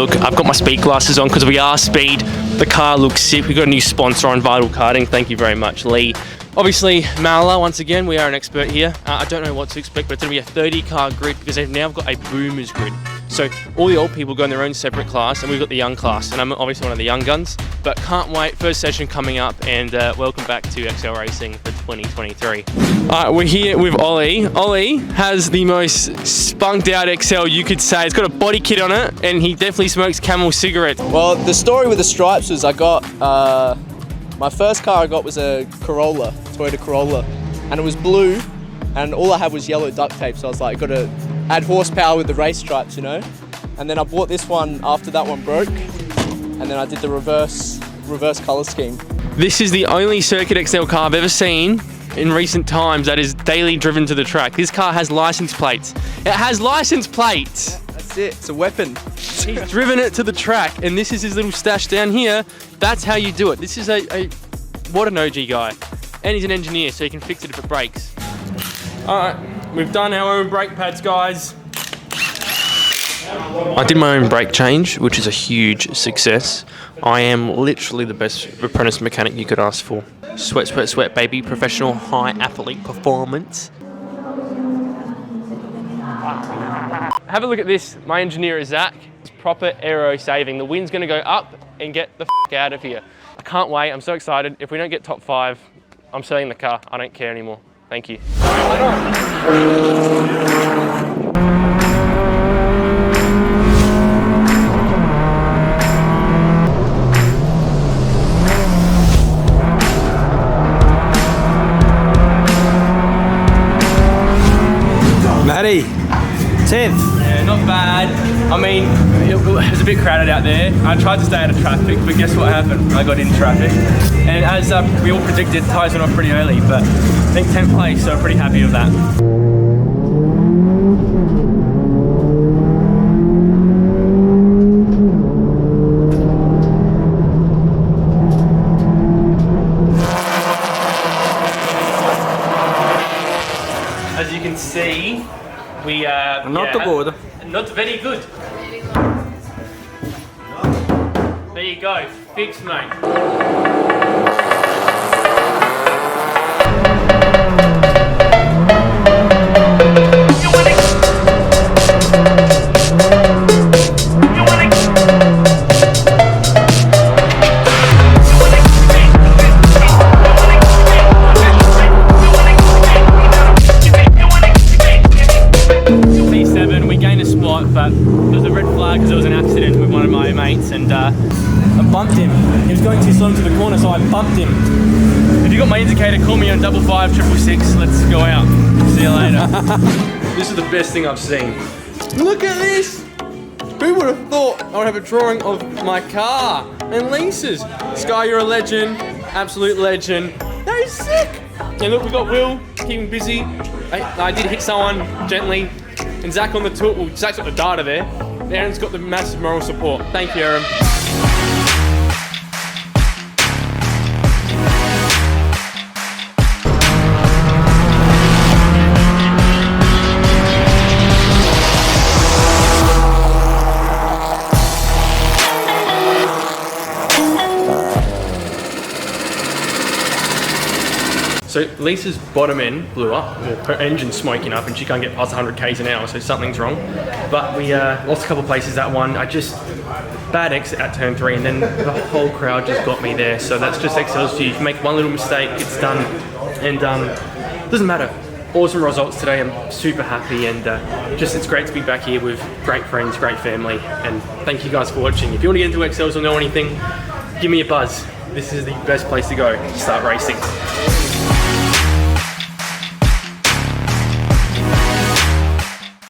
look. I've got my speed glasses on because we are speed. The car looks sick. We've got a new sponsor on Vital Karting. Thank you very much, Lee. Obviously, Mala, once again, we are an expert here. I don't know what to expect, but it's going to be a 30-car grid because they've now got a boomers grid. So all the old people go in their own separate class, and we've got the young class, and I'm obviously one of the young guns. But can't wait, first session coming up, and welcome back to EXCEL Racing for 2023. All right, we're here with Oli. Oli has the most spunked out EXCEL you could say. It's got a body kit on it, and he definitely smokes Camel cigarettes. Well, the story with the stripes was I got, my first car I got was a Corolla, Toyota Corolla, and it was blue, and all I had was yellow duct tape, so I was like, got to add horsepower with the race stripes, you know? And then I bought this one after that one broke, and then I did the reverse colour scheme. This is the only Circuit EXCEL car I've ever seen in recent times that is daily driven to the track. This car has license plates. It has license plates! Yeah, that's it, it's a weapon. He's driven it to the track, and this is his little stash down here. That's how you do it. This is what an OG guy. And he's an engineer, so he can fix it if it breaks. All right, we've done our own brake pads, guys. I did my own brake change, which is a huge success. I am literally the best apprentice mechanic you could ask for. Sweat, sweat, sweat, baby. Professional high athlete performance. Have a look at this. My engineer is Zach. It's proper aero saving. The wind's gonna go up and get the f out of here. I can't wait, I'm so excited. If we don't get top 5, I'm selling the car. I don't care anymore. Thank you. Maddie, 10th. Yeah, not bad. I mean, it was a bit crowded out there. I tried to stay out of traffic, but guess what happened? I got in traffic. And as we all predicted, tyres went off pretty early, but I think 10th place, so I'm pretty happy with that. As you can see, we Not too good. Not very good. There you go, fixed, mate. But there was a red flag because there was an accident with one of my mates, and I bumped him. He was going too slow into the corner, so I bumped him. If you got my indicator, call me on 555 666. Let's go out. See you later. This is the best thing I've seen. Look at this! Who would have thought I would have a drawing of my car and leases? Sky, you're a legend. Absolute legend. That is sick! And look, we got Will, keeping busy. I did hit someone gently. And Zach on the tool, well, Zach's got the data there. Aaron's got the massive moral support. Thank you, Aaron. So Lisa's bottom end blew up, well, her engine's smoking up and she can't get past 100 k's an hour, so something's wrong. But we lost a couple of places that one. I just, bad exit at turn 3, and then the whole crowd just got me there. So that's just EXCELS to you. If you make one little mistake, it's done. And doesn't matter. Awesome results today. I'm super happy, and just it's great to be back here with great friends, great family. And thank you guys for watching. If you want to get into EXCELS or know anything, give me a buzz. This is the best place to go to start racing.